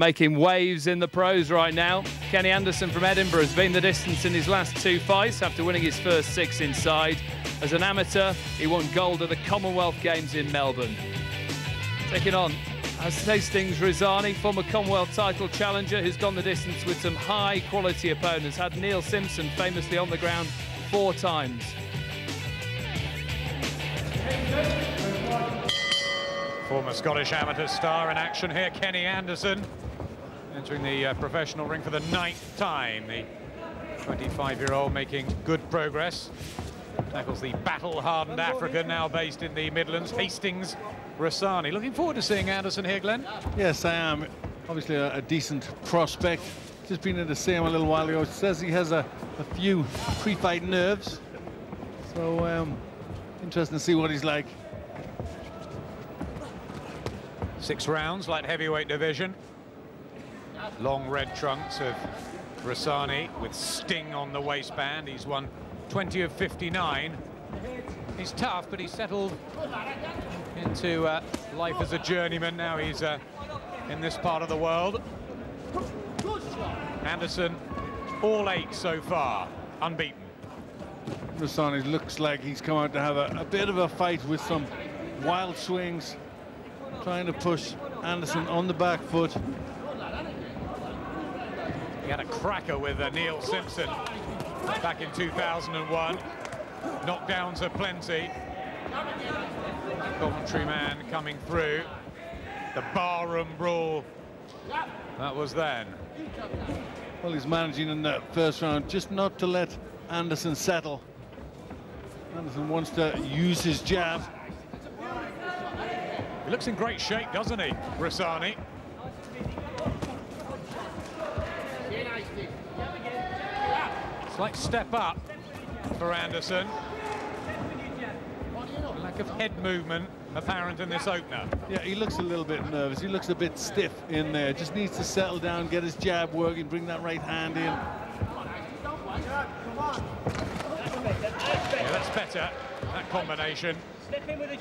Making waves in the pros right now. Kenny Anderson from Edinburgh has been the distance in his last 2 fights after winning his first 6 inside. As an amateur, he won gold at the Commonwealth Games in Melbourne. Taking on Hast Rasani, former Commonwealth title challenger, who's gone the distance with some high-quality opponents. Had Neil Simpson famously on the ground 4 times. Former Scottish amateur star in action here, Kenny Anderson, entering the professional ring for the 9th time. The 25-year-old making good progress. Tackles the battle-hardened African, now based in the Midlands, Hastings Rasani. Looking forward to seeing Anderson here, Glenn. Yes, I am. Obviously a decent prospect. Just been in the same a little while ago. It says he has a few pre-fight nerves. So interesting to see what he's like. 6 rounds, light heavyweight division. Long red trunks of Rasani with sting on the waistband. He's won 20 of 59. He's tough, but he's settled into life as a journeyman. Now he's in this part of the world. Anderson, all 8 so far, unbeaten. Rasani looks like he's come out to have a bit of a fight with some wild swings, trying to push Anderson on the back foot. He had a cracker with Neil Simpson back in 2001. Knockdowns are plenty. Commentary man coming through. The barroom brawl, that was then. Well, he's managing in the first round just not to let Anderson settle. Anderson wants to use his jab. He looks in great shape, doesn't he, Rasani? Slight step up for Anderson. Lack of head movement apparent in this opener. Yeah, he looks a little bit nervous. He looks a bit stiff in there. Just needs to settle down, get his jab working, bring that right hand in. Yeah, that's better. That combination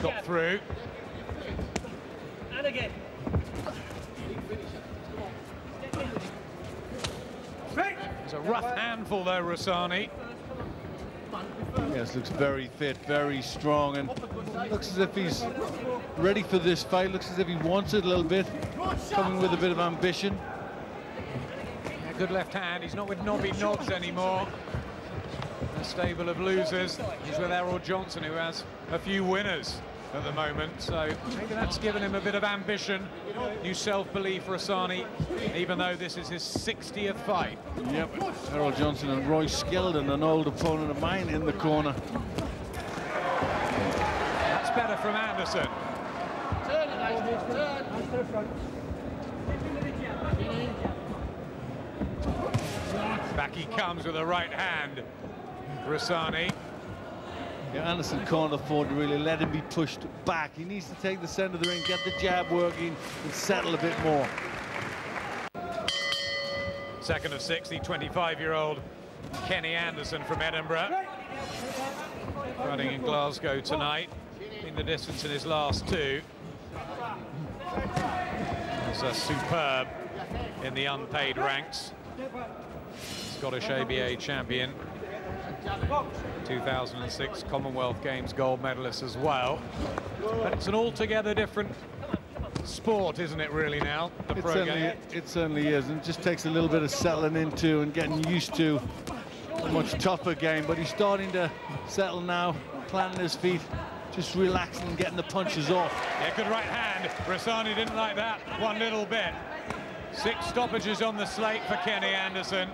got through. And again. It's a rough handful though, Rasani. Yes, looks very fit, very strong, and looks as if he's ready for this fight. Looks as if he wants it a little bit, coming with a bit of ambition. Yeah, good left hand. He's not with knobby knobs anymore. A stable of losers. He's with Errol Johnson, who has a few winners at the moment, so maybe that's given him a bit of ambition, new self-belief for Rasani, even though this is his 60th fight. Yep, Errol Johnson and Roy Skeldon, an old opponent of mine, in the corner. That's better from Anderson. Back he comes with a right hand, Rasani. Yeah, Anderson can't afford to really let him be pushed back. He needs to take the centre of the ring, get the jab working, and settle a bit more. Second of 6, the 25-year-old Kenny Anderson from Edinburgh. Fighting in Glasgow tonight, in the distance in his last 2. He's superb in the unpaid ranks. Scottish ABA champion. 2006 Commonwealth Games gold medalist as well. But it's an altogether different sport, isn't it, really, now? The pro game. It certainly is, and it just takes a little bit of settling into and getting used to a much tougher game. But he's starting to settle now, planting his feet, just relaxing and getting the punches off. Yeah, good right hand. Rasani didn't like that one little bit. 6 stoppages on the slate for Kenny Anderson.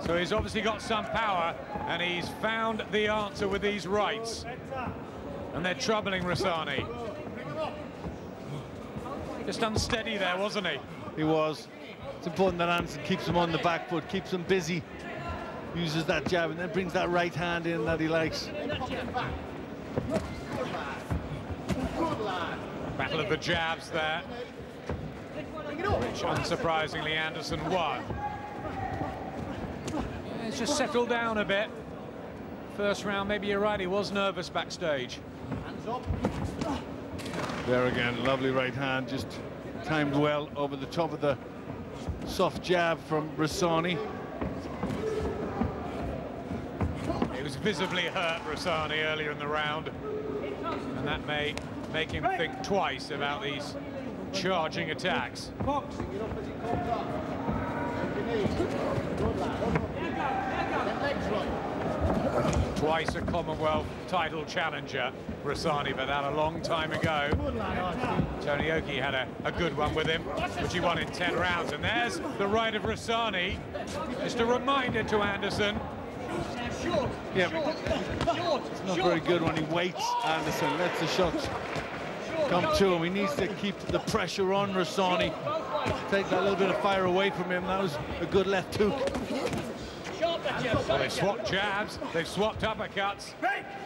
So he's obviously got some power, and he's found the answer with these rights. And they're troubling Rasani. Just unsteady there, wasn't he? He was. It's important that Anderson keeps him on the back foot, keeps him busy, uses that jab, and then brings that right hand in that he likes. Battle of the jabs there, which unsurprisingly Anderson won. It's just settled down a bit. First round, maybe you're right, he was nervous backstage. There again, lovely right hand, just timed well over the top of the soft jab from Rasani. He was visibly hurt, Rasani, earlier in the round, and that may make him think twice about these charging attacks. Twice a Commonwealth title challenger, Rasani, but that a long time ago. Tony Oki had a good one with him, which he won in 10 rounds. And there's the right of Rasani. Just a reminder to Anderson. Yeah, it's not very good when he waits, Anderson. Lets the shots come to him. He needs to keep the pressure on Rasani. Take that little bit of fire away from him. That was a good left hook. Well, they've swapped jabs, they've swapped uppercuts,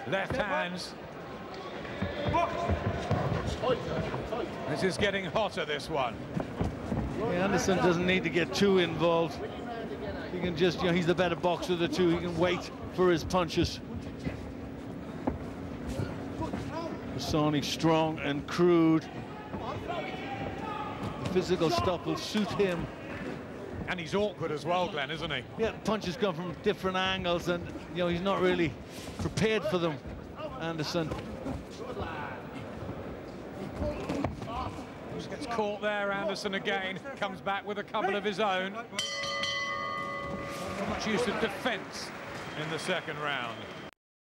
left hands. This is getting hotter, this one. Yeah, Anderson doesn't need to get too involved. He can just, he's the better boxer of the two. He can wait for his punches. Rasani strong and crude. The physical stuff will suit him. And he's awkward as well, Glenn, isn't he? Yeah, punches come from different angles, and he's not really prepared for them, Anderson. Just gets caught there, Anderson again, comes back with a couple of his own. Much use of defense in the second round.